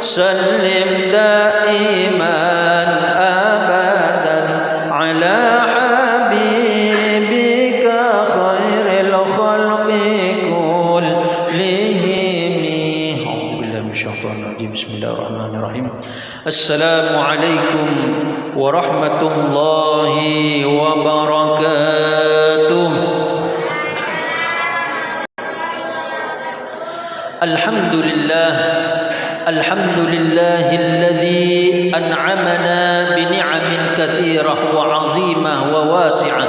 سلم دائما أبدا على حبيبك خير الخلق كلهم. أعوذ بالله من الشيطان الرجيم. بسم الله الرحمن الرحيم. السلام عليكم ورحمة الله وبركاته. الحمد لله الذي أنعمنا بنعم كثيرة وعظيمة وواسعة،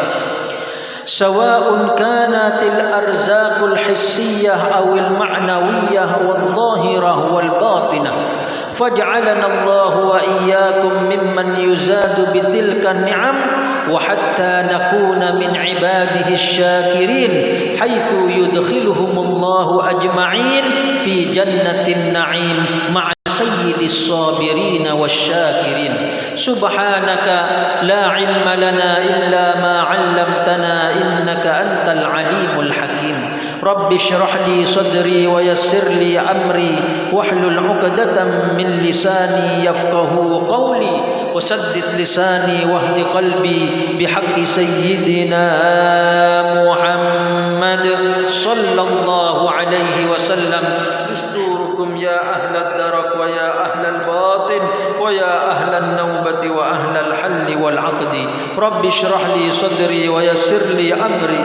سواء كانت الأرزاق الحسية أو المعنوية والظاهرة والباطنة، فاجعلنا الله وإياكم ممن يزاد بتلك النعم، وحتى نكون من عباده الشاكرين، حيث يدخلهم الله أجمعين في جنة النعيم مع سيد الصابرين والشاكرين. سبحانك لا علم لنا إلا ما علمتنا إنك أنت العليم الحكيم. رب اشرح لي صدري ويسر لي أمري واحلل عقدة من لساني يفقه قولي وسدد لساني واهد قلبي بحق سيدنا محمد صلى الله عليه وسلم. دستوركم يا أهل الدرك ويا أهل الباطن ويا أهل النوبة وأهل الحل والعقد. رب اشرح لي صدري ويسر لي أمري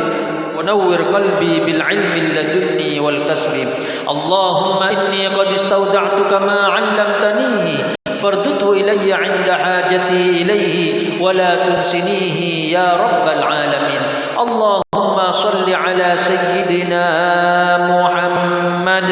ونور قلبي بالعلم اللدني والكسب. اللهم إني قد استودعتك ما علمتنيه فاردده إلي عند حاجتي إليه ولا تنسنيه يا رب العالمين. اللهم صل على سيدنا محمد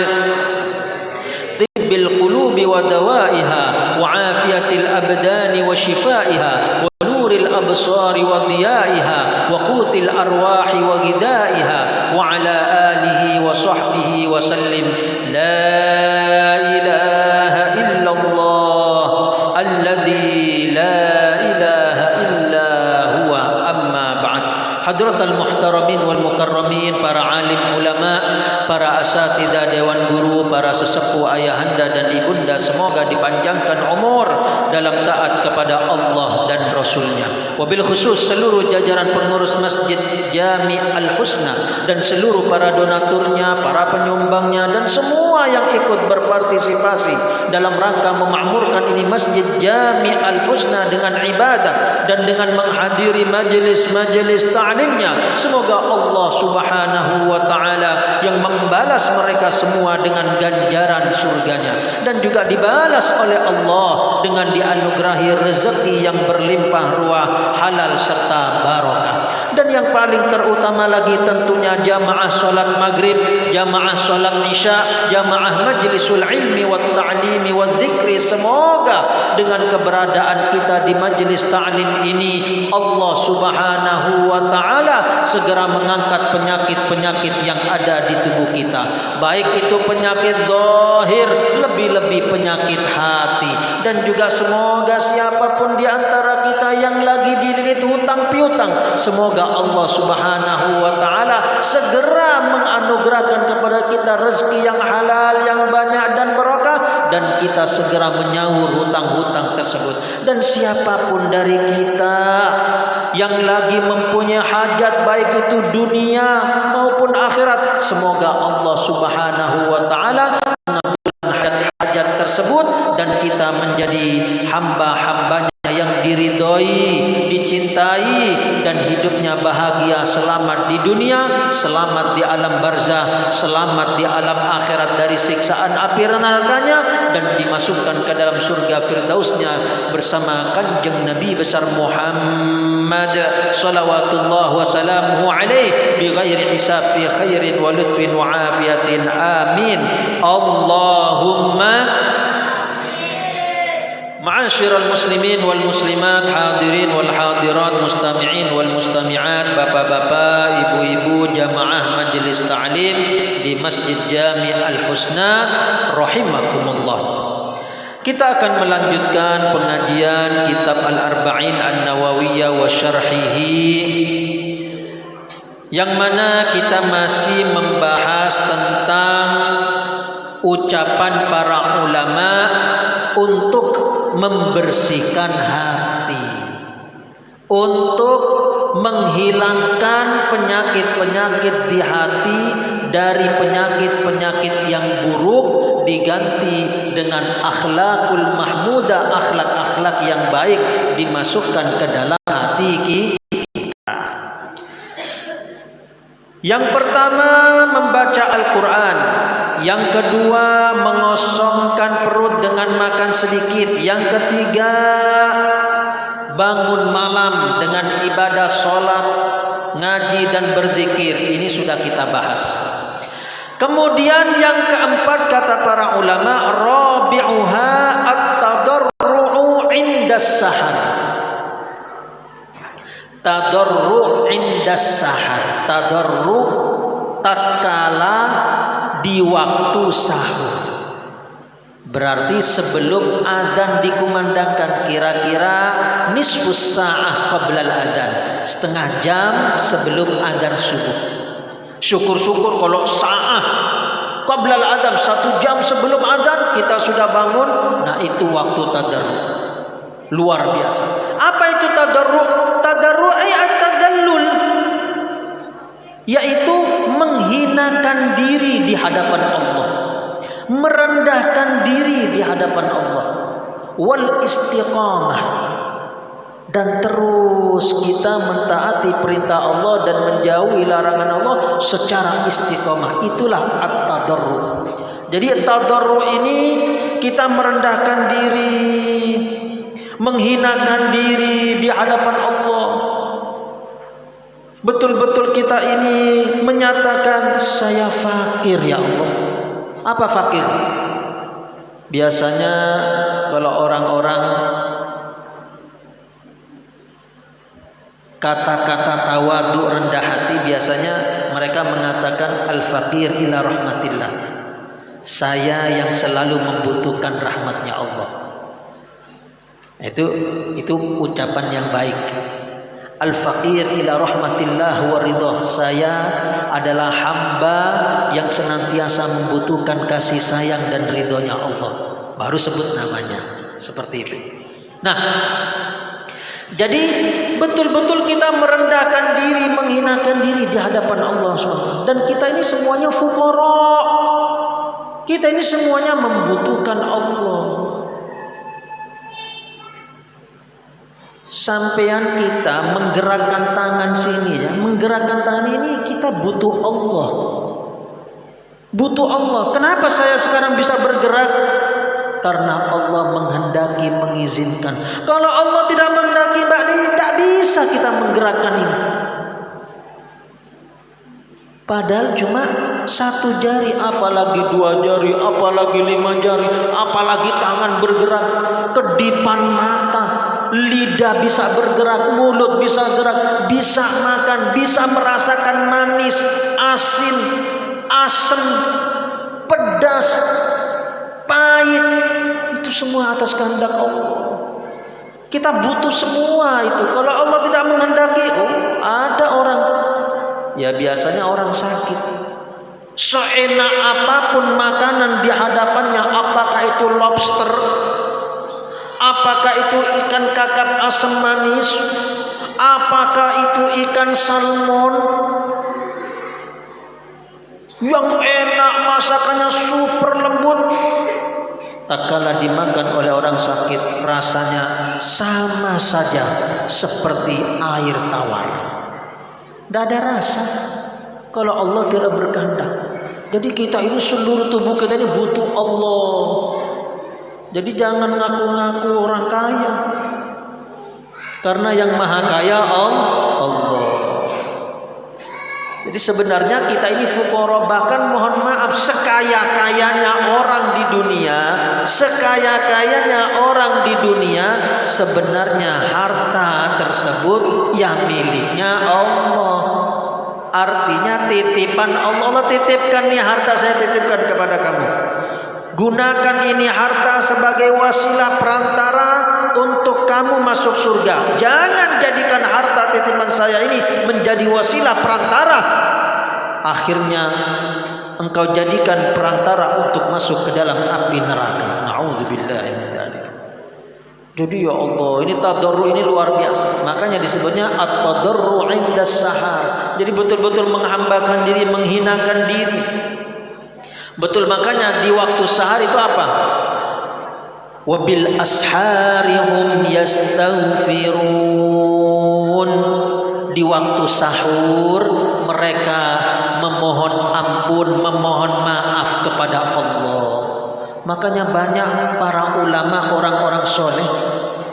طب القلوب ودوائها وعافية الأبدان وشفائها ونور الأبصار وضيائها وقوت الأرواح وغذائها وعلى آله وصحبه وسلم. لا إله إلا الله الذي لا إله إلا هو. أما بعد. Hadratal muhtaramin wal mukarramin, para alim ulama, para asatidah dewan guru, para sesepuh ayahanda dan ibunda, semoga dipanjangkan umur dalam taat kepada Allah dan Rasulnya. Wabil khusus seluruh jajaran pengurus Masjid Jami' Al-Husna dan seluruh para donaturnya, para penyumbangnya dan semua yang ikut berpartisipasi dalam rangka memakmurkan ini Masjid Jami' Al-Husna dengan ibadah dan dengan menghadiri majelis-majelis ta'limnya. Semoga Allah Subhanahu wa taala yang membalas mereka semua dengan ganjaran surganya, dan juga dibalas oleh Allah dengan dianugerahi rezeki yang berlimpah ruah, halal serta barokah. Dan yang paling terutama lagi tentunya jamaah salat maghrib, jamaah salat isya, jamaah majlisul ilmi wat ta'limi wat dzikri. Semoga dengan keberadaan kita di majlis ta'lim ini Allah Subhanahu wa taala segera mengangkat penyakit-penyakit yang ada di tubuh kita, baik itu penyakit zahir, lebih-lebih penyakit hati. Dan juga semoga siapapun di antara kita yang lagi dililit hutang piutang, semoga Allah Subhanahu wa taala segera menganugerahkan kepada kita rezeki yang halal, yang banyak dan berkah, dan kita segera menyaur hutang-hutang tersebut. Dan siapapun dari kita yang lagi mempunyai hajat, baik itu dunia maupun akhirat, semoga Allah Subhanahu wa taala mengabulkan hajat-hajat tersebut dan kita menjadi hamba-hambanya yang diridhoi, dicintai, dan hidupnya bahagia, selamat di dunia, selamat di alam barzah, selamat di alam akhirat dari siksaan api nerakanya, dan dimasukkan ke dalam surga firdausnya bersama kanjeng Nabi besar Muhammad salawatullah wa salamuhu alaih bi ghairi hisab fi khairin wa lutfin wa afiyatin. Amin. Allahumma. Ma'asyiral muslimin wal muslimat, hadirin wal hadirat, mustami'in wal mustami'at, bapak-bapak, ibu-ibu, jamaah majelis ta'lim di Masjid Jami' Al-Husna rahimakumullah. Kita akan melanjutkan pengajian kitab Al-Arba'in An-Nawawiyah wa Syarhihi, yang mana kita masih membahas tentang ucapan para ulama untuk membersihkan hati, untuk menghilangkan penyakit-penyakit di hati, dari penyakit-penyakit yang buruk diganti dengan akhlakul mahmudah, akhlak-akhlak yang baik dimasukkan ke dalam hati kita. Yang pertama, membaca Al-Quran. Yang kedua, mengosongkan perut dengan makan sedikit. Yang ketiga, bangun malam dengan ibadah sholat, ngaji dan berzikir. Ini sudah kita bahas. Kemudian yang keempat, kata para ulama, rabi'uha at-tadarru'u indas sahar. Tadarru' indas sahar. Tadarru' tatkala di waktu sahur. Berarti sebelum azan dikumandangkan, kira-kira nisfus sa'ah qabla al-adzan, setengah jam sebelum azan subuh. Syukur-syukur kalau sa'ah qabla al-adzan, 1 jam sebelum azan kita sudah bangun. Nah, itu waktu tadarru'. Luar biasa. Apa itu tadarru'? Tadarru' ay at-tadallul, yaitu menghinakan diri di hadapan Allah, merendahkan diri di hadapan Allah, wal istiqamah, dan terus kita mentaati perintah Allah dan menjauhi larangan Allah secara istiqamah. Itulah at-tadarru'. Jadi tadarru' ini kita merendahkan diri, menghinakan diri di hadapan Allah. Betul-betul kita ini menyatakan, saya fakir ya Allah. Apa fakir? Biasanya kalau orang-orang kata-kata tawadu, rendah hati, biasanya mereka mengatakan al-fakir ila rahmatillah. Saya yang selalu membutuhkan rahmatnya Allah. Itu ucapan yang baik. Al-faqir ila rahmatillah wa ridha. Saya adalah hamba yang senantiasa membutuhkan kasih sayang dan ridhonya Allah. Baru sebut namanya. Seperti itu. Nah, jadi betul-betul kita merendahkan diri, menghinakan diri di hadapan Allah SWT. Dan kita ini semuanya fuqara. Kita ini semuanya membutuhkan Allah. Sampean kita menggerakkan tangan sini ya, menggerakkan tangan ini kita butuh Allah. Butuh Allah. Kenapa saya sekarang bisa bergerak? Karena Allah menghendaki, mengizinkan. Kalau Allah tidak menghendaki, tidak bisa kita menggerakkan ini. Padahal cuma 1 jari, apalagi 2 jari, apalagi 5 jari, apalagi tangan bergerak, kedipan mata, lidah bisa bergerak, mulut bisa gerak, bisa makan, bisa merasakan manis, asin, asam, pedas, pahit. Itu semua atas kehendak Allah. Kita butuh semua itu. Kalau Allah tidak menghendaki, ada orang, ya biasanya orang sakit, seenak apapun makanan di hadapannya, apakah itu lobster, apakah itu ikan kakap asam manis, apakah itu ikan salmon yang enak, masakannya super lembut, tak kala dimakan oleh orang sakit, rasanya sama saja seperti air tawar. Tidak ada rasa kalau Allah tidak berkehendak. Jadi kita ini seluruh tubuh kita ini butuh Allah. Jadi jangan ngaku-ngaku orang kaya, karena yang maha kaya Allah. Jadi sebenarnya kita ini fuqara. Bahkan mohon maaf, sekaya-kayanya orang di dunia, sekaya-kayanya orang di dunia, sebenarnya harta tersebut ya miliknya Allah. Artinya titipan Allah. Allah titipkan nih harta, saya titipkan kepada kamu. Gunakan ini harta sebagai wasilah perantara untuk kamu masuk surga. Jangan jadikan harta titipan saya ini menjadi wasilah perantara, akhirnya engkau jadikan perantara untuk masuk ke dalam api neraka. Na'udzubillahi min dzalik. Jadi ya Allah, ini tadarru ini luar biasa. Makanya disebutnya at-tadarru 'inda sahar. Jadi betul-betul menghambakan diri, menghinakan diri. Betul, makanya di waktu sahar itu apa? Wabil asharihum yastaghfirun. Di waktu sahur mereka memohon ampun, memohon maaf kepada Allah. Makanya banyak para ulama, orang-orang soleh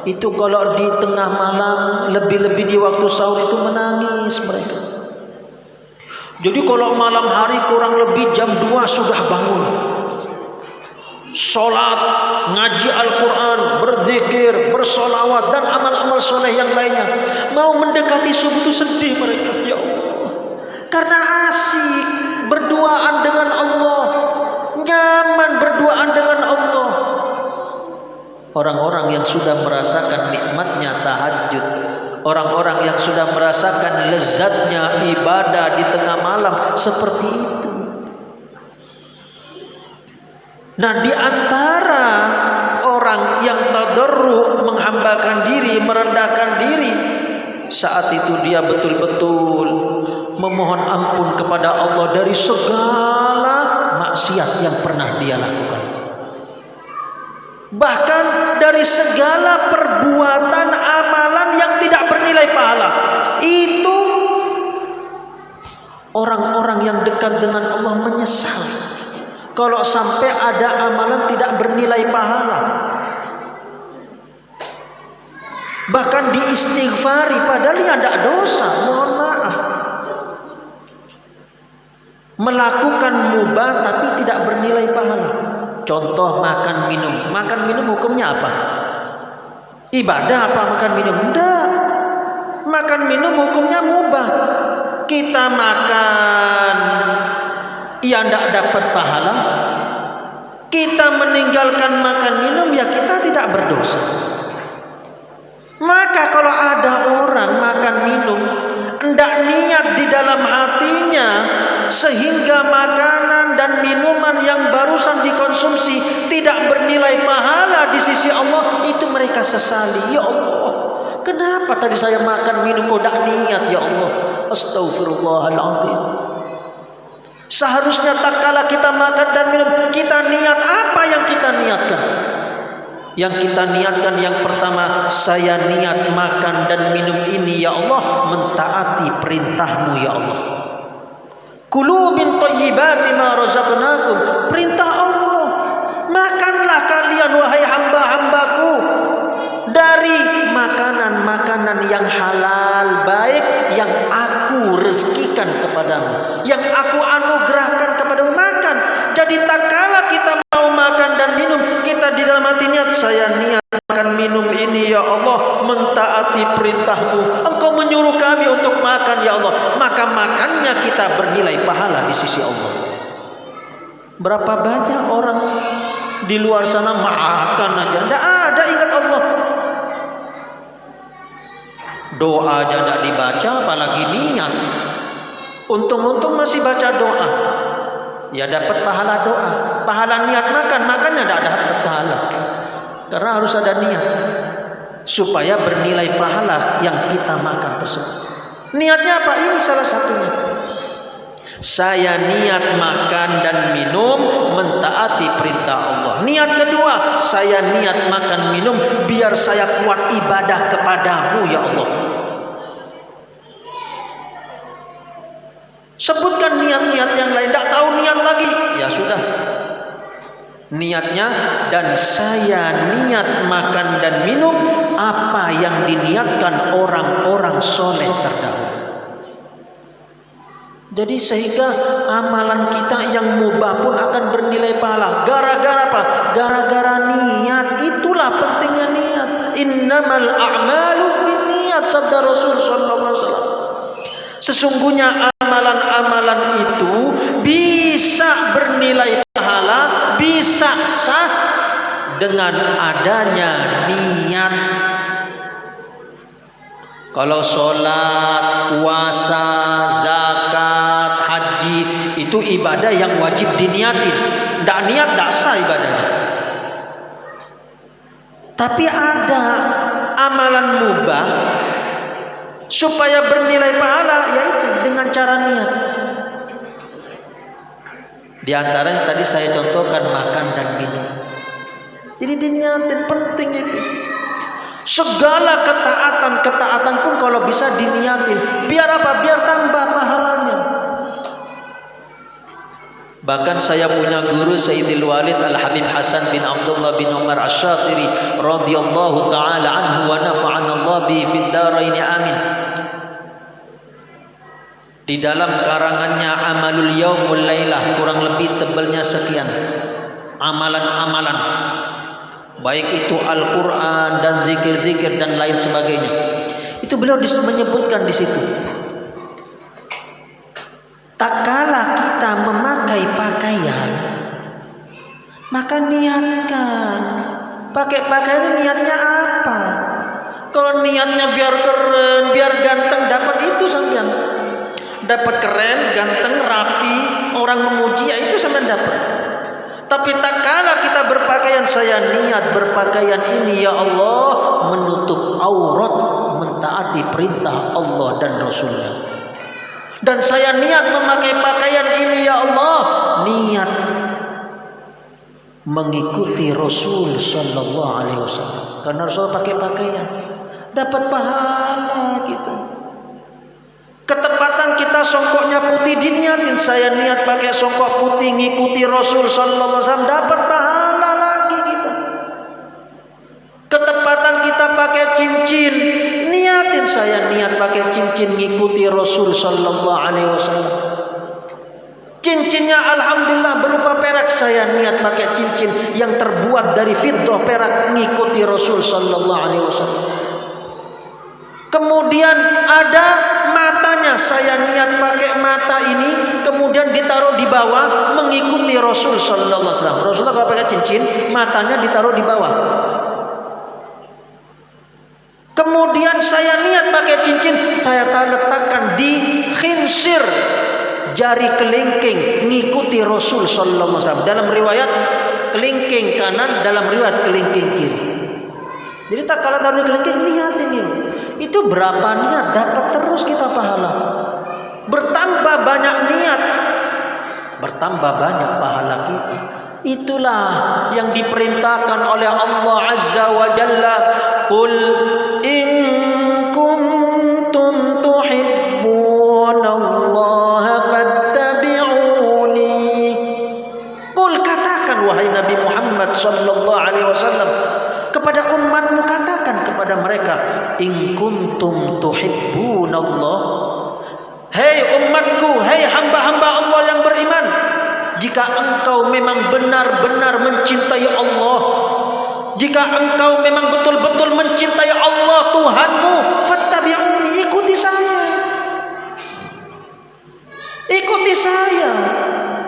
itu kalau di tengah malam, lebih-lebih di waktu sahur itu menangis mereka. Jadi kalau malam hari kurang lebih jam 2 sudah bangun, sholat, ngaji Al-Quran, berzikir, bersolawat, dan amal-amal soleh yang lainnya. Mau mendekati subuh itu sedih mereka, ya Allah, karena asik berduaan dengan Allah, nyaman berduaan dengan Allah. Orang-orang yang sudah merasakan nikmatnya tahajud, orang-orang yang sudah merasakan lezatnya ibadah di tengah malam seperti itu. Nah, di antara orang yang tadarru, menghambakan diri, merendahkan diri, saat itu dia betul-betul memohon ampun kepada Allah dari segala maksiat yang pernah dia lakukan. Bahkan dari segala perbuatan amalan yang tidak bernilai pahala. Itu orang-orang yang dekat dengan Allah menyesal kalau sampai ada amalan tidak bernilai pahala. Bahkan diistighfari padahal ya tidak dosa, mohon maaf. Melakukan mubah tapi tidak bernilai pahala. Contoh makan minum. Makan minum hukumnya apa? Ibadah apa makan minum? Tidak. Makan minum hukumnya mubah. Kita makan, ya tidak dapat pahala. Kita meninggalkan makan minum, ya kita tidak berdosa. Maka kalau ada orang makan minum tidak niat di dalam hatinya, sehingga makanan dan minuman yang barusan dikonsumsi tidak bernilai pahala di sisi Allah, itu mereka sesali. Ya Allah, kenapa tadi saya makan minum kok tidak niat? Ya Allah, astagfirullahaladzim. Seharusnya tak kala kita makan dan minum, kita niat apa yang kita niatkan? Yang kita niatkan yang pertama, saya niat makan dan minum ini ya Allah mentaati perintah-Mu ya Allah. Kulu min thayyibati ma razaqnakum. Perintah Allah. Makanlah kalian wahai hamba-hambaku dari makanan-makanan yang halal baik yang aku rezekikan kepadamu, yang aku anugerahkan kepadamu. Makan. Jadi tak kala kita mau makan dan minum, kita di dalam hati niat, saya niat makan minum ini ya Allah mentaati perintah-Mu. Engkau menyuruh kami untuk makan ya Allah, maka makannya kita bernilai pahala di sisi Allah. Berapa banyak orang di luar sana makan aja, tidak ada ingat Allah. Doa aja tidak dibaca, apalagi niat. Untung-untung masih baca doa, ya dapat pahala doa. Pahala niat makan, makannya tidak dapat pahala. Karena harus ada niat supaya bernilai pahala yang kita makan tersebut. Niatnya apa? Ini salah satunya. Saya niat makan dan minum mentaati perintah Allah. Niat kedua, saya niat makan minum biar saya kuat ibadah kepadamu ya Allah. Sebutkan niat-niat yang lain, tidak tahu niat lagi, ya sudah. Niatnya, dan saya niat makan dan minum apa yang diniatkan orang-orang soleh terdahulu. Jadi sehingga amalan kita yang mubah pun akan bernilai pahala. Gara-gara apa? Gara-gara niat. Itulah pentingnya niat. Innamal a'malu binniyat, sabda Rasul sallallahu alaihi wasallam. Sesungguhnya amalan-amalan itu bisa bernilai pahala, bisa sah dengan adanya niat. Kalau sholat, puasa, zakat, haji itu ibadah yang wajib diniatin. Tidak niat, tidak sah ibadahnya. Tapi ada amalan mubah supaya bernilai pahala, yaitu dengan cara niat. Di antaranya tadi saya contohkan makan dan minum. Jadi diniatin, penting itu. Segala ketaatan pun kalau bisa diniatin. Biar apa? Biar tambah pahalanya. Bahkan saya punya guru Sayyidil Walid Al-Habib Hasan bin Abdullah bin Umar Asy-Syatiri radhiyallahu taala anhu wa nafa'ana Allah bi fid dharain amin. Di dalam karangannya Amalul Yaum wal Lailah, kurang lebih tebalnya sekian. Amalan-amalan, baik itu Al-Qur'an dan zikir-zikir dan lain sebagainya. Itu beliau menyebutkan di situ. Tak kala kita memakai pakaian, maka niatkan. Pakai pakaian niatnya apa? Kalau niatnya biar keren, biar ganteng, dapat itu sampean. Dapat keren, ganteng, rapi, orang memuji, ya itu sampean dapat. Tapi tak kala kita berpakaian, saya niat berpakaian ini ya Allah menutup aurat, mentaati perintah Allah dan Rasulnya. Dan saya niat memakai pakaian ini ya Allah, niat mengikuti Rasul sallallahu alaihi wasallam. Karena Rasul pakai pakaian, dapat pahala kita. Ketepatan kita songkoknya putih, diniatin saya niat pakai songkok putih ngikuti Rasul sallallahu alaihi wasallam, dapat pahala lagi kita. Ketepatan kita pakai cincin, niatin saya niat pakai cincin ngikuti Rasul sallallahu alaihi wasallam. Cincinnya alhamdulillah berupa perak, saya niat pakai cincin yang terbuat dari fiddah perak ngikuti Rasul sallallahu alaihi wasallam. Kemudian ada matanya, saya niat pakai mata ini kemudian ditaruh di bawah mengikuti Rasul sallallahu alaihi wasallam. Rasulullah kalau pakai cincin, matanya ditaruh di bawah. Kemudian saya niat pakai cincin, saya letakkan di khinsir, jari kelingking, ngikuti Rasul sallallahu alaihi wasallam. Dalam riwayat kelingking kanan, dalam riwayat kelingking kiri. Jadi tak kala taruh di kelingking, niatin ini. Itu berapa niat, dapat terus kita pahala. Bertambah banyak niat, bertambah banyak pahala kita. Itulah yang diperintahkan oleh Allah Azza wa Jalla. Qul in kuntum tuhibbunallaha fattabi'uni. Qul, katakan wahai Nabi Muhammad sallallahu alaihi wasallam kepada umatmu, katakan kepada mereka, in kuntum tuhibbunallah. Hei umatku, hei hamba-hamba Allah yang beriman, jika engkau memang benar-benar mencintai Allah, jika engkau memang betul-betul mencintai Allah Tuhanmu, fattabi'uni, ikuti saya. Ikuti saya,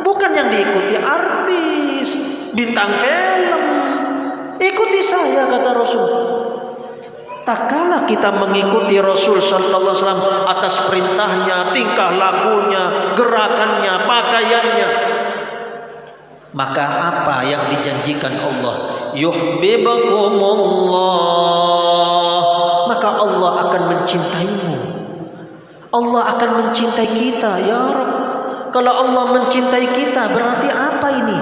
bukan yang diikuti artis, bintang film. Ikuti saya, kata Rasul. Tak kala kita mengikuti Rasul sallallahu alaihi wasallam atas perintahnya, tingkah lakunya, gerakannya, pakaiannya, maka apa yang dijanjikan Allah? Yuhibbukumullah, maka Allah akan mencintaimu. Allah akan mencintai kita, ya Rabb. Kalau Allah mencintai kita, berarti apa ini?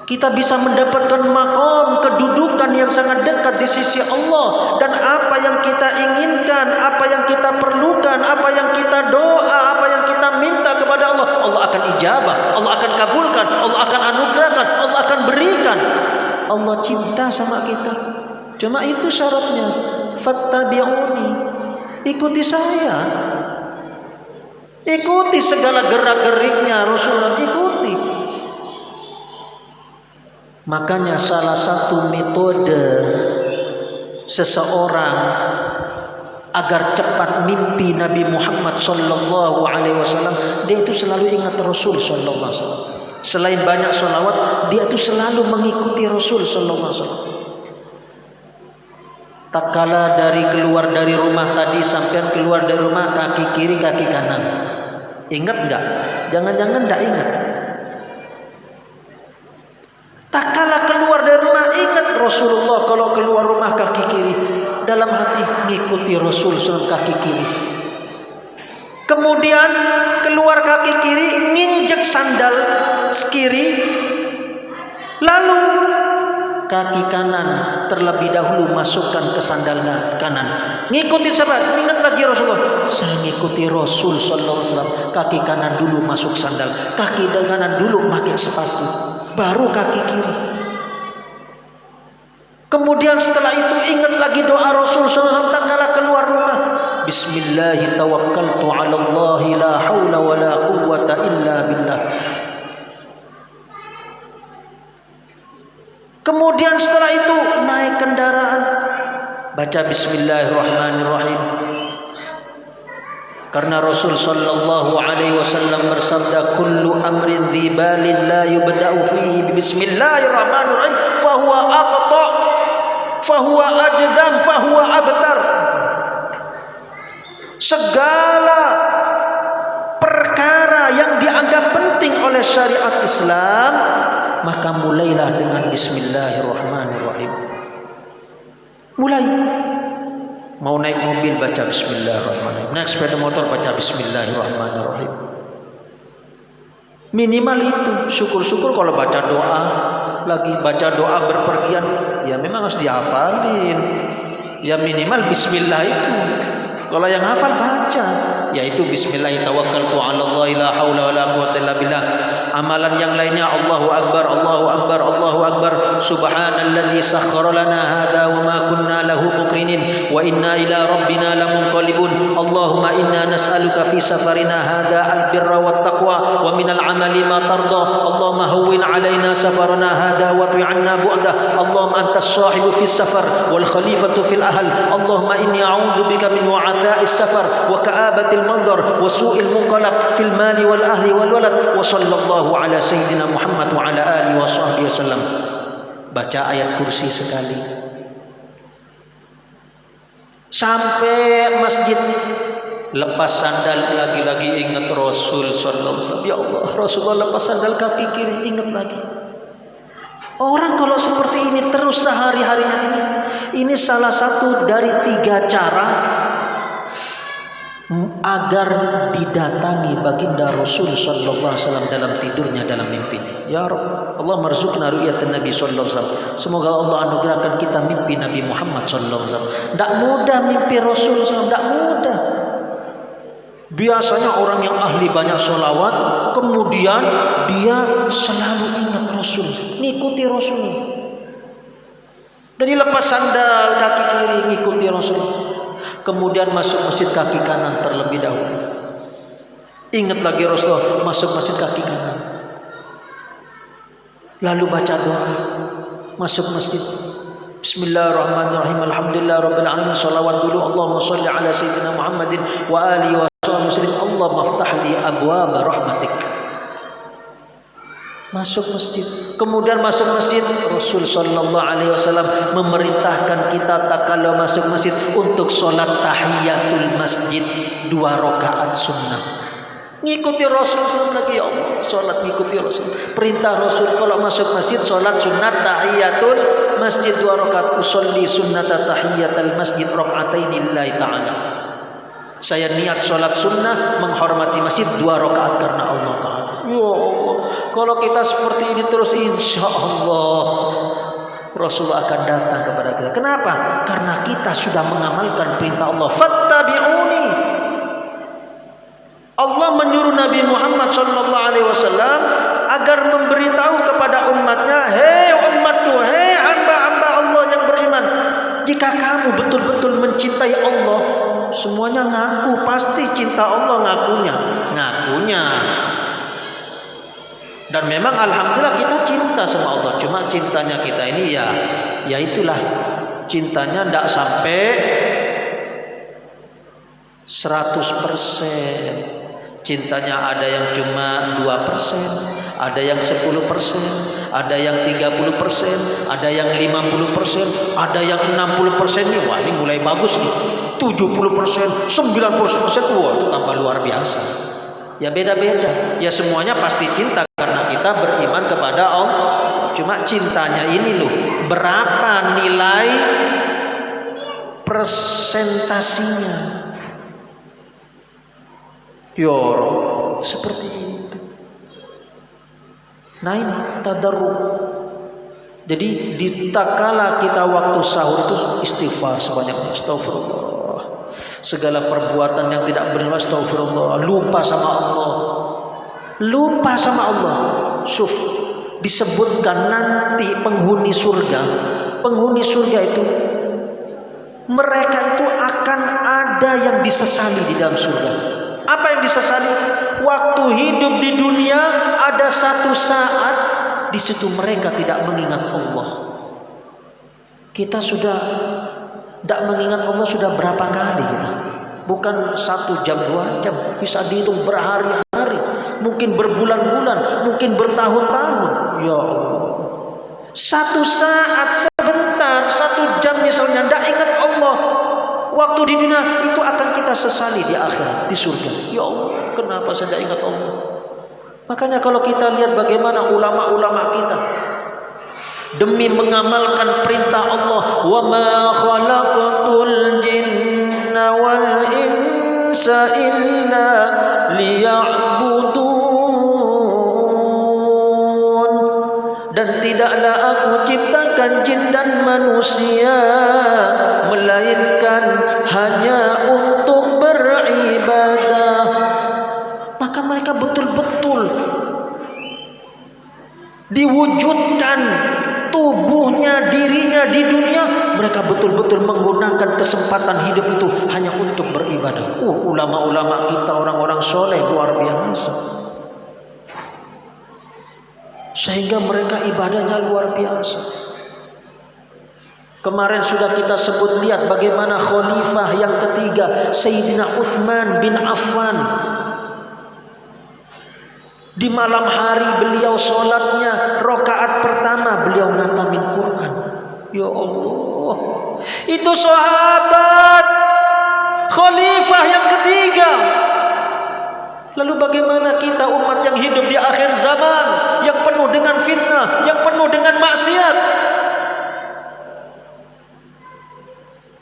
Kita bisa mendapatkan maqam, kedudukan yang sangat dekat di sisi Allah. Dan apa yang kita inginkan, apa yang kita perlukan, apa yang kita doa, apa yang kita minta kepada Allah, Allah akan ijabah, Allah akan kabulkan, Allah akan anugerahkan, Allah akan berikan. Allah cinta sama kita. Cuma itu syaratnya, fattabi'uni, ikuti saya. Ikuti segala gerak-geriknya Rasulullah, ikuti. Makanya salah satu metode seseorang agar cepat mimpi Nabi Muhammad sallallahu alaihi wasallam, dia itu selalu ingat Rasul sallallahu alaihi wasallam. Selain banyak sholawat, dia itu selalu mengikuti Rasul sallallahu alaihi wasallam. Tak kala keluar dari rumah tadi, sampai keluar dari rumah kaki kiri kaki kanan, ingat enggak? Jangan-jangan enggak ingat. Tak kala keluar dari rumah, ingat Rasulullah kalau keluar rumah kaki kiri. Dalam hati ngikuti Rasul SAW kaki kiri. Kemudian keluar kaki kiri, nginjek sandal kiri. Lalu kaki kanan terlebih dahulu masukkan ke sandal kanan. Ngikuti siapa? Ingat lagi Rasulullah. Saya ngikuti Rasul sallallahu alaihi wasallam. Kaki kanan dulu masuk sandal, kaki kanan dulu pakai sepatu, baru kaki kiri. Kemudian setelah itu ingat lagi doa Rasul sallallahu alaihi wasallam tatkala keluar rumah. Bismillah tawakkaltu 'ala Allah la haula wala quwwata illa billah. Kemudian setelah itu naik kendaraan, baca Bismillahirrahmanirrahim. Karena Rasul sallallahu alaihi wasallam bersabda, kullu amrin dzibalin la yubda'u fihi bismillahirrahmanirrahim fahuwa aqta, fahuwa ajdam, fahuwa abtar. Segala perkara yang dianggap penting oleh syariat Islam, maka mulailah dengan Bismillahirrahmanirrahim. Mulai. Mau naik mobil baca Bismillahirrahmanirrahim, naik sepeda motor baca Bismillahirrahmanirrahim. Minimal itu. Syukur-syukur kalau baca doa, lagi baca doa berpergian, ya memang harus dihafalin. Ya minimal Bismillah itu. Kalau yang hafal baca, yaitu Bismillah tawakkaltu 'ala Allah la haula wala quwwata illa billah. Amalan yang lainnya Allahu akbar, Allahu akbar, Allahu akbar. Subhanalladzi sakhkhara lana hadza wa ma kunna lahu muqrinin wa inna ila rabbina lamunqalibun. Allahumma inna nas'aluka fi safarina hadza albirra wat taqwa wa minal amali ma tarda. Allahumma hawwin 'alaina safarana hadza wa tu'anna bu'dah. Allahumma antas sahibu fis safar wal khalifatu fil ahl. Allahumma inni a'udzubika min wa'atha'is safar wa ka'abatil manzar wa su'il munqalab fil mali wal ahli wal walad. Wa sallallahu ala sayyidina Muhammad wa ala alihi wa sahbihi wasallam. Baca ayat kursi sekali. Sampai masjid, lepas sandal, lagi-lagi ingat Rasul sallallahu alaihi wasallam. Ya Allah, Rasulullah lepas sandal kaki kiri, ingat lagi. Orang kalau seperti ini terus sehari-harinya ini salah satu dari 3 cara agar didatangi baginda Rasul sallallahu alaihi wasallam dalam tidurnya, dalam mimpinya. Ya Rabb, Allah marzuqna ru'yatan Nabi sallallahu alaihi wasallam. Semoga Allah anugerahkan kita mimpi Nabi Muhammad sallallahu alaihi wasallam. Tidak mudah mimpi Rasul sallallahu alaihi wasallam, tidak mudah. Biasanya orang yang ahli banyak sholawat, kemudian dia selalu ingat Rasul, ngikuti Rasul. Jadi lepas sandal kaki kiri, ngikuti Rasul. Kemudian masuk masjid kaki kanan terlebih dahulu. Ingat lagi Rasulullah, masuk masjid kaki kanan. Lalu baca doa, masuk masjid. Bismillahirrahmanirrahim. Alhamdulillah rabbil alamin. Shalawat dulu. Allahumma shalli ala sayyidina Muhammadin wa alihi wa sahbihi. Allahumma aftah li abwaab rahmatik. Masuk masjid. Kemudian masuk masjid, Rasul sallallahu alaihi wasallam memerintahkan kita tak kalau masuk masjid untuk sholat tahiyatul masjid 2 rakaat sunnah. Ngikuti Rasul sallallahu lagi, ya Allah, sholat ngikuti Rasul. Perintah Rasul kalau masuk masjid sholat sunat tahiyatul masjid 2 rakaat. Usolli sunnata tahiyatul masjid raka'ataini lillahi ta'ala. Saya niat sholat sunnah menghormati masjid 2 rakaat karena Allah Ta'ala. Ya Allah, kalau kita seperti ini terus, insya Allah Rasulullah akan datang kepada kita. Kenapa? Karena kita sudah mengamalkan perintah Allah. Fattabi'uni. Allah menyuruh Nabi Muhammad SAW agar memberitahu kepada umatnya, hei umatku, hei hamba-hamba Allah yang beriman, jika kamu betul-betul mencintai Allah, semuanya ngaku, pasti cinta Allah ngakunya. Dan memang alhamdulillah kita cinta sama Allah. Cuma cintanya kita ini ya itulah, cintanya tidak sampai 100%. Cintanya ada yang cuma 2%, ada yang 10%, ada yang 30%, ada yang 50%, ada yang 60% nih. Wah, ini mulai bagus nih. 70%, 90%, wah itu tambah luar biasa. Ya beda-beda. Ya semuanya pasti cinta karena kita beriman kepada Allah. Cuma cintanya ini loh, berapa nilai presentasinya? Ya seperti itu. Nah ini tadarruk. Jadi di tatkala kita waktu sahur itu istighfar sebanyak astagfirullah. Segala perbuatan yang tidak benar astagfirullah. Lupa sama Allah. Lupa sama Allah. Syuf, disebutkan nanti penghuni surga. Penghuni surga itu mereka itu akan ada yang disesali di dalam surga. Apa yang disesali? Waktu hidup di dunia ada satu saat di situ mereka tidak mengingat Allah. Kita sudah tidak mengingat Allah sudah berapa kali kita? Bukan 1 jam 2 jam, bisa dihitung berhari-hari, mungkin berbulan-bulan, mungkin bertahun-tahun. Ya Allah. Satu saat sebentar, 1 jam misalnya tidak ingat Allah. Waktu di dunia itu akan kita sesali di akhirat, di surga. Ya Allah, kenapa saya tidak ingat Allah? Makanya kalau kita lihat bagaimana ulama-ulama kita demi mengamalkan perintah Allah, wa ma khalaqtul jinna wal insa illa liya'budun, dan tidaklah aku ciptakan jin dan manusia melainkan hanya untuk beribadah. Maka mereka betul-betul diwujudkan tubuhnya, dirinya di dunia. Mereka betul-betul menggunakan kesempatan hidup itu hanya untuk beribadah. Ulama-ulama kita, orang-orang soleh luar biasa. Sehingga mereka ibadahnya luar biasa. Kemarin sudah kita sebut, lihat bagaimana khalifah yang ketiga Sayyidina Utsman bin Affan. Di malam hari beliau sholatnya rakaat pertama beliau ngatamin Quran. Ya Allah, itu sahabat khalifah yang ketiga. Lalu bagaimana kita umat yang hidup di akhir zaman, yang penuh dengan fitnah, yang penuh dengan maksiat?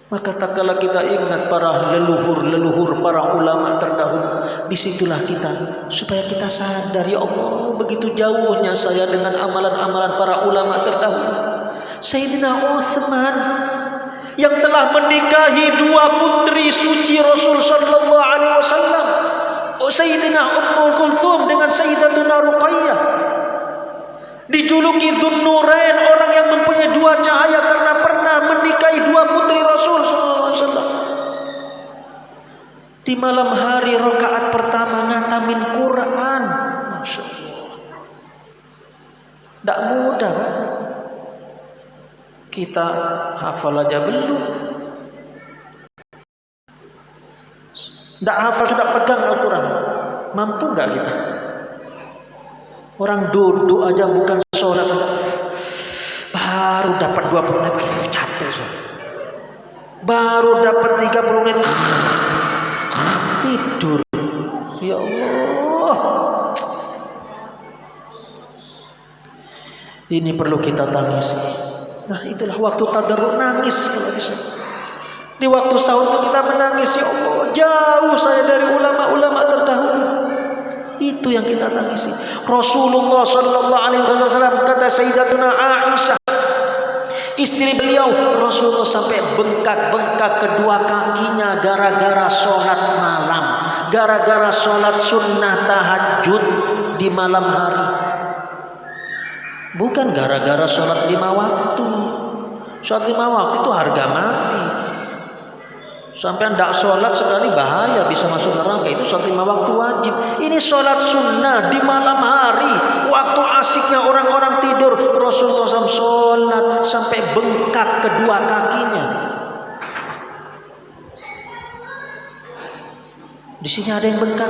Maka tak kala kita ingat para leluhur para ulama terdahulu, disitulah kita supaya kita sadar, ya Allah, begitu jauhnya saya dengan amalan-amalan para ulama terdahulu. Sayyidina Utsman yang telah menikahi 2 putri suci Rasul sallallahu alaihi wasallam, Sayyidina Ummul Kulthum dengan Sayyidatuna Ruqayyah, dijuluki Dzunnurain, orang yang mempunyai 2 cahaya karena pernah menikahi 2 putri Rasul sallallahu alaihi wasallam. Di malam hari rakaat pertama ngatamin Quran. Masya Allah. Tidak mudah, Pak. Kita hafal aja belum. Tidak hafal sudah pegang Al-Quran. Mampu nggak kita? Orang duduk aja bukan sholat saja, baru dapat 20 menit, capek so. Baru dapat 30 menit, tidur. Ya Allah, ini perlu kita tangisi. Nah itulah waktu tadarruk, nangis kalau bisa. Di waktu sahur kita menangis, ya Allah, jauh saya dari ulama-ulama terdahulu. Itu yang kita tangisi. Rasulullah sallallahu alaihi wasallam, kata Sayyidatuna Aisyah, istri beliau, Rasulullah sampai bengkak-bengkak kedua kakinya gara-gara sholat malam, gara-gara sholat sunnah tahajud di malam hari. Bukan gara-gara sholat 5 waktu. Sholat 5 waktu itu harga mati. Sampai tidak sholat sekali bahaya, bisa masuk neraka. Itu sholat 5 waktu wajib. Ini sholat sunnah di malam hari, waktu asiknya orang-orang tidur, Rasulullah SAW sholat sampai bengkak kedua kakinya. Di sini ada yang bengkak?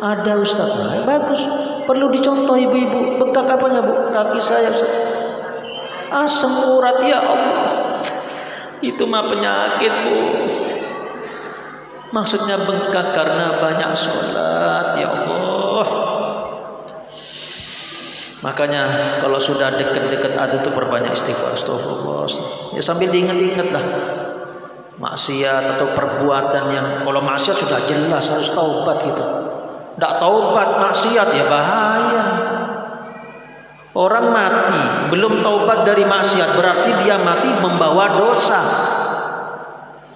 Ada, Ustaz. Nah, bagus. Perlu dicontoh ibu-ibu. Bengkak apanya, Bu? Kaki saya, Ustaz. Asam urat, ya Allah. Itu mah penyakit, Bu. Maksudnya bengkak karena banyak sholat, ya Allah. Makanya kalau sudah dekat-dekat adzan itu perbanyak istighfar. Astagfirullah. Ya sambil diingat-ingat lah maksiat atau perbuatan yang, kalau maksiat sudah jelas harus taubat gitu. Tidak taubat maksiat ya bahaya. Orang mati belum taubat dari maksiat berarti dia mati membawa dosa.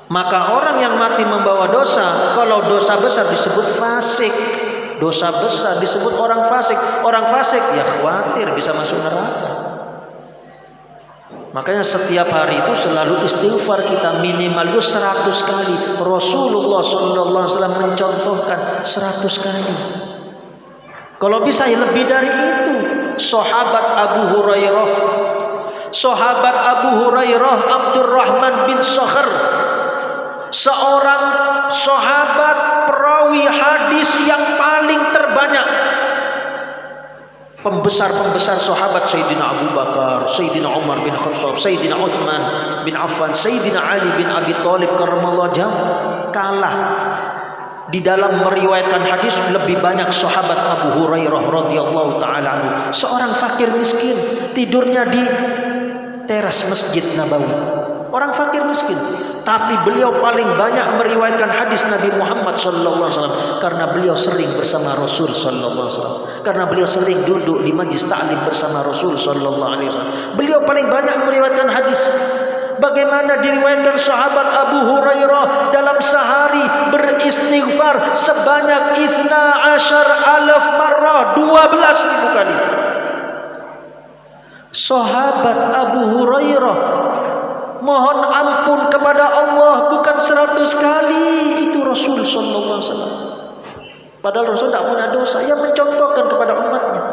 Maka orang yang mati membawa dosa, kalau dosa besar disebut fasik. Dosa besar disebut orang fasik. Orang fasik ya khawatir bisa masuk neraka. Makanya setiap hari itu selalu istighfar kita minimal itu 100 kali. Rasulullah SAW mencontohkan 100 kali. Kalau bisa ya lebih dari itu. Sahabat Abu Hurairah Abdurrahman bin Sakhar, seorang sahabat perawi hadis yang paling terbanyak. Pembesar-pembesar sahabat Sayyidina Abu Bakar, Sayyidina Umar bin Khattab, Sayyidina Uthman bin Affan, Sayyidina Ali bin Abi Thalib karramallahu wajhahu kalah di dalam meriwayatkan hadis lebih banyak sahabat Abu Hurairah radhiyallahu taala anhu. Seorang fakir miskin tidurnya di teras Masjid Nabawi. Orang fakir miskin, tapi beliau paling banyak meriwayatkan hadis Nabi Muhammad sallallahu alaihi wasallam karena beliau sering bersama Rasul sallallahu alaihi wasallam. Karena beliau sering duduk di majlis ta'lim bersama Rasul sallallahu alaihi wasallam. Beliau paling banyak meriwayatkan hadis. Bagaimana diriwayatkan sahabat Abu Hurairah dalam sehari beristighfar sebanyak 12.000 marrah, 12.000 kali. Sahabat Abu Hurairah mohon ampun kepada Allah bukan 100 kali, itu Rasul sallallahu alaihi wasallam. Padahal Rasul tidak punya dosa, ia mencontohkan kepada umatnya.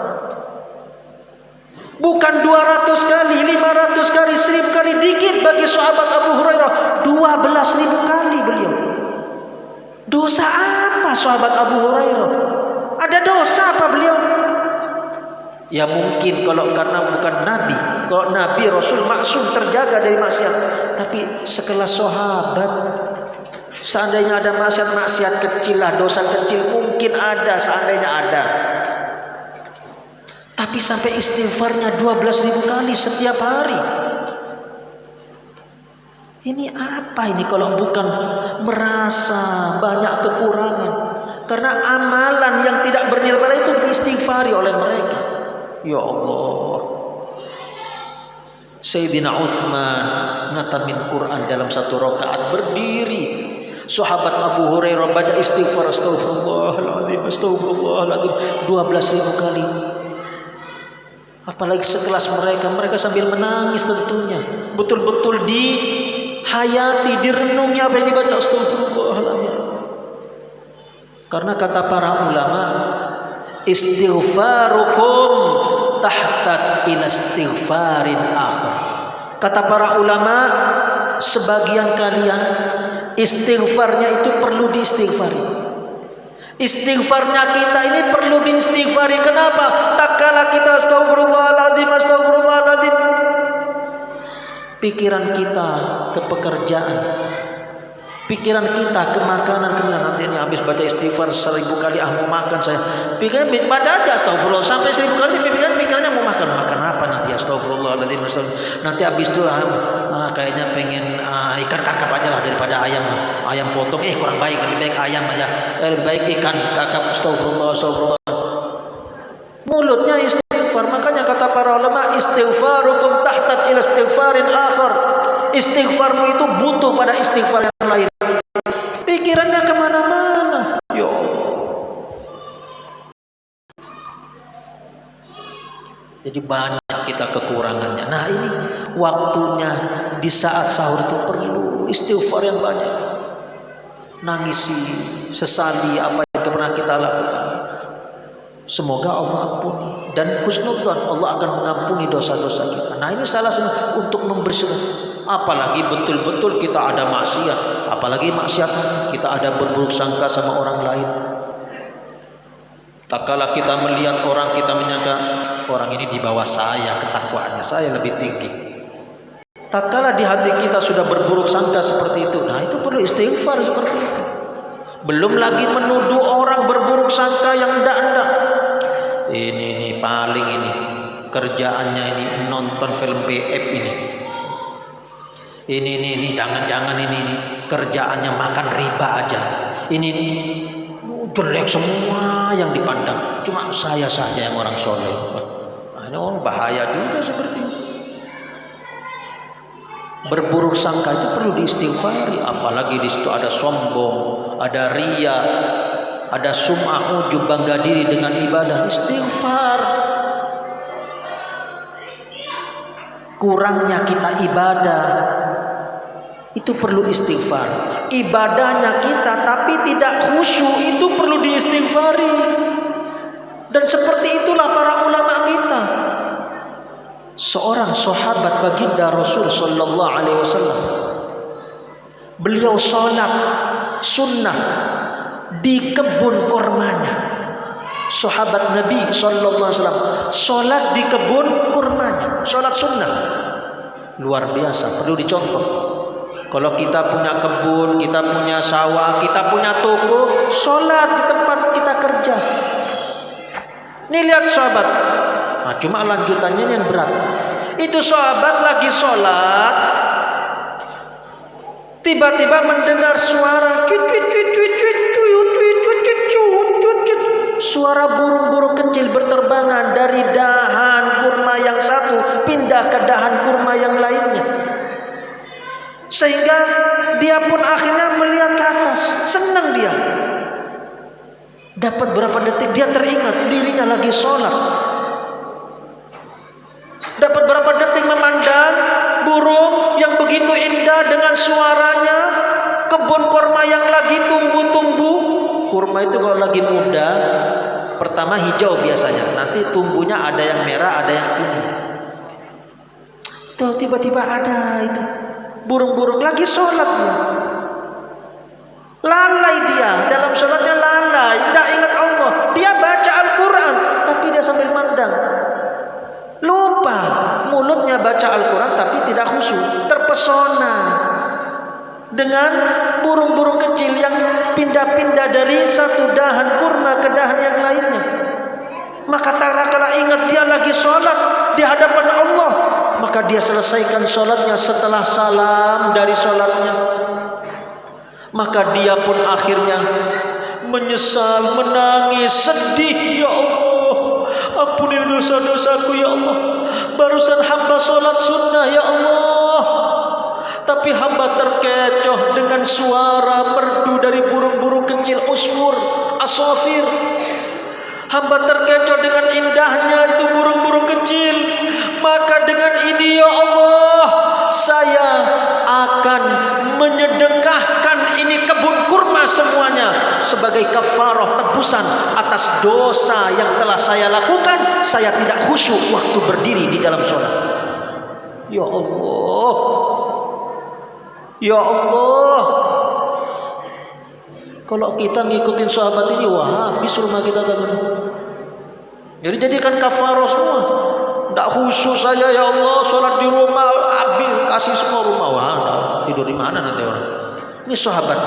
Bukan 200 kali, 500 kali, 1000 kali, dikit bagi sahabat Abu Hurairah. 12.000 kali beliau. Dosa apa sahabat Abu Hurairah? Ada dosa apa beliau? Ya mungkin kalau karena bukan Nabi. Kalau Nabi Rasul maksum terjaga dari maksiat. Tapi sekelas sahabat, seandainya ada maksiat kecil lah, dosa kecil mungkin ada, seandainya ada. Tapi sampai istighfarnya 12.000 kali setiap hari. Ini apa ini kalau bukan merasa banyak kekurangan? Karena amalan yang tidak bernilai pahala itu diistighfari oleh mereka. Ya Allah. Sayyidina Uthman ngatamin Quran dalam satu rakaat berdiri. Sahabat Abu Hurairah baca istighfar astagfirullahaladzim, astagfirullahaladzim 12.000 kali. Apalagi sekelas mereka sambil menangis tentunya. Betul-betul dihayati, direnungi apa yang dibaca astagfirullahaladzim. Karena kata para ulama, istighfarukum tahtat ila istighfarin akhar. Kata para ulama, sebagian kalian istighfarnya itu perlu diistighfari. Istighfarnya kita ini perlu diistighfari. Kenapa? Tak kala kita astagfirullahaladzim, astagfirullahaladzim, pikiran kita ke pekerjaan, pikiran kita ke makanan, kemudian nanti ini habis baca istighfar 1000 kali mau makan saya. Pikirannya baca aja astagfirullah sampai 1000 kali, pikirannya mau makan apa nanti astagfirullahaladzim, astagfirullah. Nanti habis itu kayaknya pengen ikan kakap aja lah daripada ayam potong, kurang baik, lebih baik ayam aja, lebih baik ikan kakap, astagfirullah, astagfirullah. Mulutnya istighfar. Makanya kata para ulama, istighfarukum tahtat ila istighfarin akhar. Istighfarmu itu butuh pada istighfar yang lain. Pikirannya kemana-mana. Ya Allah. Jadi banyak kita kekurangannya. Nah ini waktunya di saat sahur itu perlu istighfar yang banyak. Nangisi, sesali apa yang pernah kita lakukan. Semoga Allah ampuni. Dan husnudzon, Allah akan mengampuni dosa-dosa kita. Nah ini salah satu untuk membersihkan. Apalagi betul-betul kita ada maksiat. Apalagi maksiat kita ada berburuk sangka sama orang lain. Tak kala kita melihat orang, kita menyangka orang ini di bawah saya ketakwaannya, saya lebih tinggi. Tak kala di hati kita sudah berburuk sangka seperti itu. Nah itu perlu istighfar seperti itu. Belum lagi menuduh orang berburuk sangka yang enggak. Ini paling ini kerjaannya ini nonton film BF ini. Ini jangan-jangan ini kerjaannya makan riba aja. Ini jelek semua yang dipandang. Cuma saya saja yang orang soleh. Ini orang bahaya juga seperti ini. Berburuk sangka itu perlu diistighfari, apalagi di situ ada sombong, ada ria, ada sum'ah, ujub, bangga diri dengan ibadah. Istighfar. Kurangnya kita ibadah itu perlu istighfar. Ibadahnya kita tapi tidak khusyuk itu perlu diistighfari. Dan seperti itulah para ulama kita. Seorang sahabat baginda Rasul sallallahu alaihi wasallam, beliau salat sunnah di kebun kurmanya. Sahabat Nabi sallallahu alaihi wasallam salat di kebun kurmanya, salat sunnah. Luar biasa, perlu dicontoh. Kalau kita punya kebun, kita punya sawah, kita punya toko, salat di tempat kita kerja. Nih lihat sahabat. Nah, cuma lanjutannya yang berat. Itu sahabat lagi sholat, tiba-tiba mendengar suara suara burung-burung kecil berterbangan dari dahan kurma yang satu pindah ke dahan kurma yang lainnya. Sehingga dia pun akhirnya melihat ke atas, senang dia. Dapat berapa detik dia teringat dirinya lagi sholat. Dapat berapa detik memandang burung yang begitu indah dengan suaranya, kebun kurma yang lagi tumbuh-tumbuh. Kurma itu kalau lagi muda, pertama hijau biasanya, nanti tumbuhnya ada yang merah, ada yang kuning. Tuh tiba-tiba ada itu burung-burung lagi sholat dia. Lalai dia, dalam sholatnya lalai, tidak ingat Allah. Dia baca Al-Quran, tapi dia sambil mandang. Lupa, mulutnya baca Al-Quran tapi tidak khusyuk. Terpesona dengan burung-burung kecil yang pindah-pindah dari satu dahan kurma ke dahan yang lainnya. Maka tatkala ingat dia lagi sholat di hadapan Allah, maka dia selesaikan sholatnya. Setelah salam dari sholatnya, maka dia pun akhirnya menyesal, menangis, sedih. Ya Allah, ampuni dosa-dosaku ya Allah. Barusan hamba sholat sunnah ya Allah, tapi hamba terkecoh dengan suara merdu dari burung-burung kecil, usfur, asofir. Hamba terkecoh dengan indahnya itu burung-burung kecil. Maka dengan ini ya Allah, saya akan menyedekahkan ini kebun kurma semuanya sebagai kafarah, tebusan atas dosa yang telah saya lakukan. Saya tidak khusyuk waktu berdiri di dalam sholat. Ya Allah, ya Allah. Kalau kita ngikutin sahabat ini, wah habis rumah kita tadi. Jadi jadikan kafarah semua. Tidak khusyuk saya ya Allah, sholat di rumah, habis kasih semua rumah. Wah, tidur di mana nanti orang? Ini sahabat,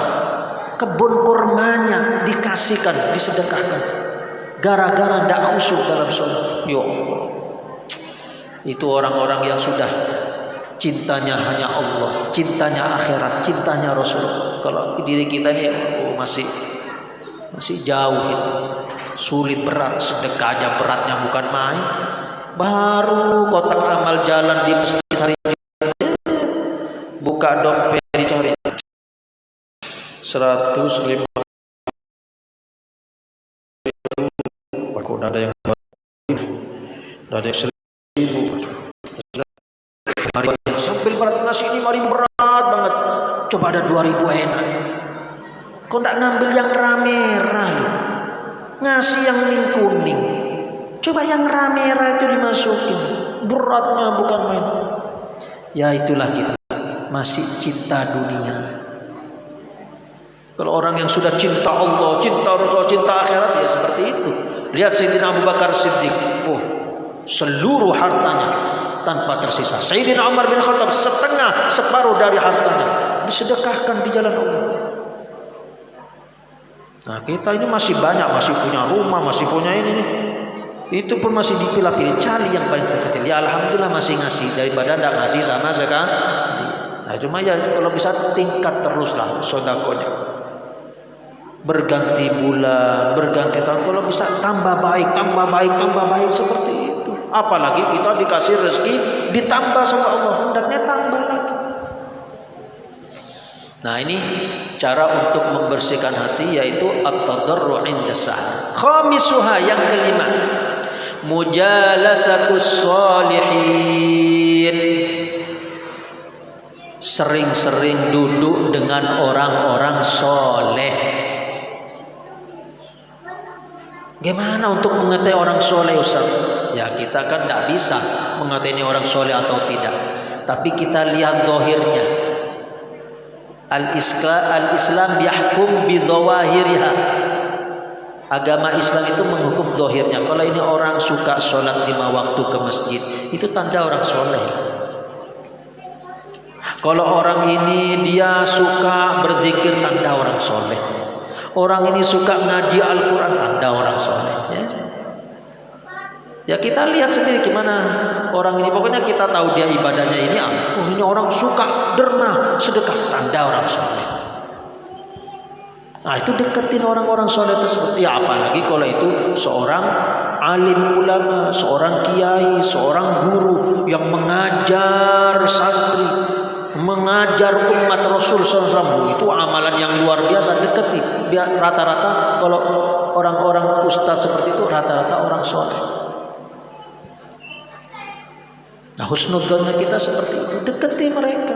kebun kurmanya dikasihkan, disedekahkan, gara-gara tidak khusyuk dalam sholat. Ya Allah, itu orang-orang yang sudah cintanya hanya Allah, cintanya akhirat, cintanya Rasul. Kalau diri kita ini masih jauh gitu. Sulit, berat, sedekah aja beratnya bukan main. Baru kotak amal jalan di masjid hari Jumat, buka dompet dicari 150. Kok ada yang ada 1.000. Sambil berat ngasih ini mari berat banget. Coba ada 2.000 enak. Kok enggak ngambil yang merah lu? Ngasih yang kuning. Coba yang merah itu dimasukin. Beratnya bukan main. Ya itulah kita, masih cinta dunia. Kalau orang yang sudah cinta Allah, cinta Rasul, cinta akhirat, ya seperti itu. Lihat Sayyidina Abu Bakar Siddiq. Oh, seluruh hartanya tanpa tersisa. Sayyidina Umar bin Khattab separuh dari hartanya disedekahkan di jalan Allah. Nah kita ini masih banyak, masih punya rumah, masih punya ini nih. Itu pun masih dipilah-pilih, cari yang paling terkecil. Ya alhamdulillah masih ngasih daripada tidak ngasih sama sekali. Nah, cuma ya kalau bisa tingkat teruslah sedekahnya. Berganti bulan, berganti tahun, kalau bisa tambah baik, tambah baik, tambah baik seperti itu. Apalagi kita dikasih rezeki ditambah sama Allah, hendaknya tambah lagi. Nah, ini cara untuk membersihkan hati, yaitu at-tadarru' 'inda sa'ah. Khamisuha, yang kelima, mujalasatus sholihin. Sering-sering duduk dengan orang-orang soleh. Gimana untuk mengetahui orang soleh, Ustaz? Ya kita kan tidak bisa mengetahui ini orang soleh atau tidak, tapi kita lihat zahirnya. Al-Islam yahkum bi dhawahiriha. Agama Islam itu menghukum zahirnya. Kalau ini orang suka sholat 5 waktu ke masjid, itu tanda orang soleh. Kalau orang ini dia suka berzikir, tanda orang soleh. Orang ini suka ngaji Al-Quran, tanda orang soleh. Ya kita lihat sendiri gimana orang ini. Pokoknya kita tahu dia ibadahnya ini. Oh, ini orang suka derma, sedekah, tanda orang soleh. Nah, itu deketin orang-orang soleh tersebut. Ya apalagi kalau itu seorang alim ulama, seorang kiai, seorang guru yang mengajar santri, mengajar umat Rasul SAW. Itu amalan yang luar biasa. Deketi. Biar rata-rata kalau orang-orang ustadz seperti itu rata-rata orang soleh. Nah, husnudzonnya kita seperti itu, deketi mereka.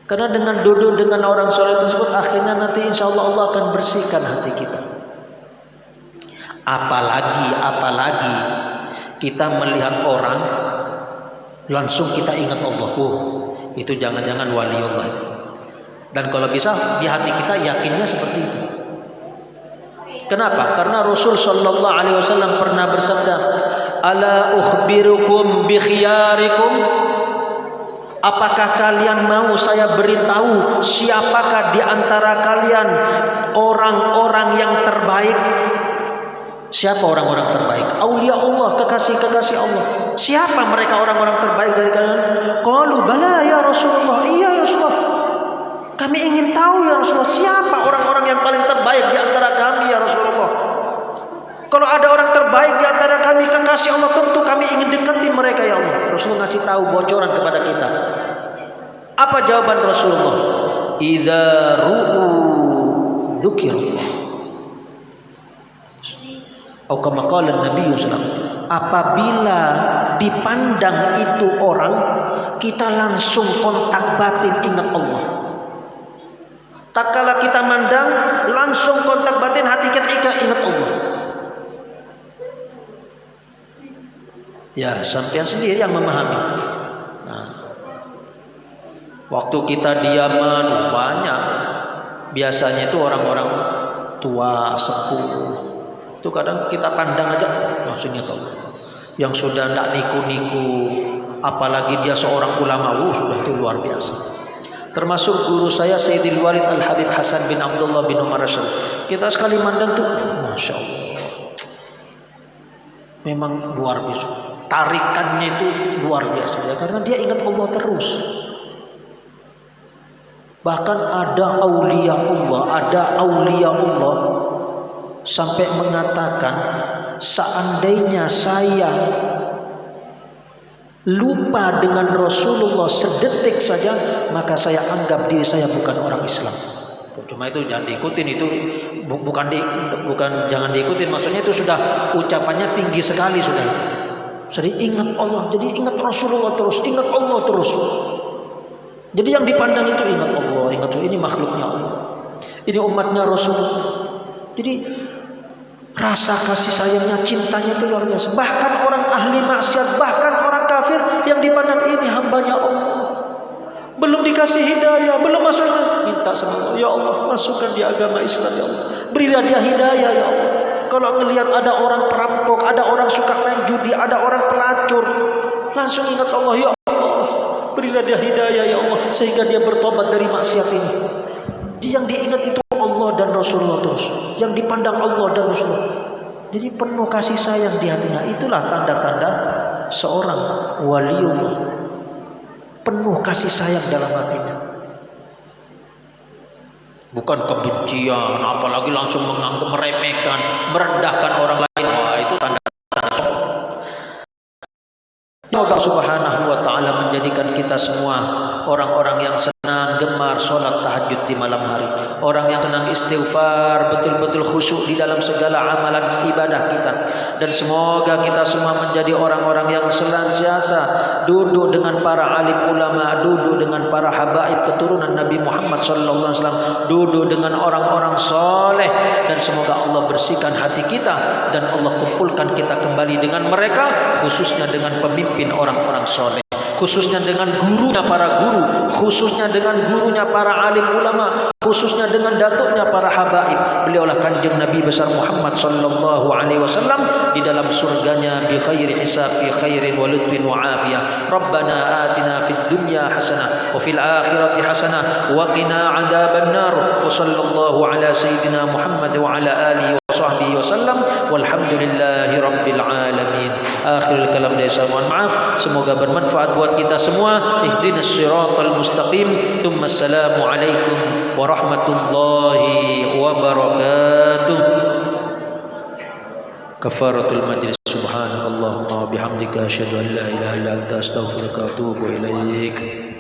Karena dengan duduk dengan orang soleh tersebut, akhirnya nanti insya Allah Allah akan bersihkan hati kita. Apalagi kita melihat orang, langsung kita ingat Allah. Oh, itu jangan-jangan waliullah itu. Dan kalau bisa di hati kita yakinnya seperti itu. Kenapa? Karena Rasul Shallallahu Alaihi Wasallam pernah bersabda, "Ala ukhbirukum bi khiyarikum?" Apakah kalian mau saya beritahu siapakah di antara kalian orang-orang yang terbaik? Siapa orang-orang terbaik? Aulia Allah, kekasih-kekasih Allah. Siapa mereka orang-orang terbaik dari kalian? Qalu bala ya Rasulullah. Iya ya Rasulullah. Kami ingin tahu ya Rasulullah, siapa orang-orang yang paling terbaik di antara kami ya Rasulullah. Kalau ada orang terbaik di antara kami, kekasih Allah, tentu kami ingin dekati mereka ya Allah. Rasulullah ngasih tahu bocoran kepada kita. Apa jawaban Rasulullah? Idza ru'u dzukirullah. Atau kama qala Nabi sallallahu alaihi wasallam, apabila dipandang itu orang, kita langsung kontak batin ingat Allah. Tak kala kita mandang, langsung kontak batin hati kita ingat Allah. Ya, sampean sendiri yang memahami. Nah, waktu kita diaman banyak, biasanya itu orang-orang tua sepuh. Itu kadang kita pandang aja langsung ingat Allah. Yang sudah tidak niku-niku, apalagi dia seorang ulama, sudah itu luar biasa. Termasuk guru saya Sayyidil Walid Al-Habib Hasan bin Abdullah bin Umar Rasul. Kita sekali mandang tuh, Masya Allah, memang luar biasa. Tarikannya itu luar biasa ya, karena dia ingat Allah terus. Bahkan ada aulia Allah sampai mengatakan, seandainya saya lupa dengan Rasulullah sedetik saja, maka saya anggap diri saya bukan orang Islam. Cuma itu jangan diikutin, itu bukan jangan diikutin, maksudnya itu sudah ucapannya tinggi sekali sudah. Jadi ingat Allah, jadi ingat Rasulullah terus, ingat Allah terus. Jadi yang dipandang itu ingat Allah, ingat ini makhluknya Allah, ini umatnya Rasulullah. Jadi rasa kasih sayangnya, cintanya itu luar biasa. Bahkan orang ahli maksiat, bahkan orang kafir yang dipandang ini hambanya Allah, belum dikasih hidayah, belum masuk, minta sama Allah, ya Allah masukkan dia agama Islam ya Allah, berilah dia hidayah ya Allah. Kalau ngelihat ada orang perampok, ada orang suka main judi, ada orang pelacur, langsung ingat Allah, ya Allah berilah dia hidayah ya Allah, sehingga dia bertobat dari maksiat ini. Yang diingat itu Allah dan Rasulullah terus, yang dipandang Allah dan Rasulullah. Jadi penuh kasih sayang di hatinya. Itulah tanda-tanda seorang waliullah. Penuh kasih sayang dalam hatinya. Bukan kebencian, apalagi langsung menganggap, meremehkan, merendahkan orang lain. Wah, itu tanda-tanda sombong. Semoga Subhanahu wa ta'ala menjadikan kita semua orang-orang yang senang gemar solat tahajud di malam hari, orang yang senang istighfar, betul-betul khusyuk di dalam segala amalan ibadah kita. Dan semoga kita semua menjadi orang-orang yang senantiasa duduk dengan para alim ulama, duduk dengan para habaib keturunan Nabi Muhammad sallallahu alaihi wasallam, duduk dengan orang-orang soleh, dan semoga Allah bersihkan hati kita dan Allah kumpulkan kita kembali dengan mereka, khususnya dengan pemimpin orang-orang soleh, khususnya dengan gurunya para guru, khususnya dengan gurunya para alim ulama, khususnya dengan datuknya para habaib. Beliaulah kanjeng Nabi besar Muhammad sallallahu alaihi wasallam di dalam surganya bi khairi hisab fi khairin wa lutfin wa afiyah. Rabbana atina fid dunya hasanah wa fil akhirati hasanah wa qina adzaban nar. Wa sallallahu ala sayyidina Muhammad wa ala alihi wa sahbihi wasallam walhamdulillahi rabbil alamin. Akhirul kalam dari saya mohon maaf, semoga bermanfaat buat kita semua. Ihdinas siratal mustaqim. Tsumma assalamu alaikum warahmatullahi wabarakatuh. Kafaratul majlis. Subhanallahumma wa bihamdika asyhadu an la ilaha illa anta astaghfiruka wa atubu ilaik.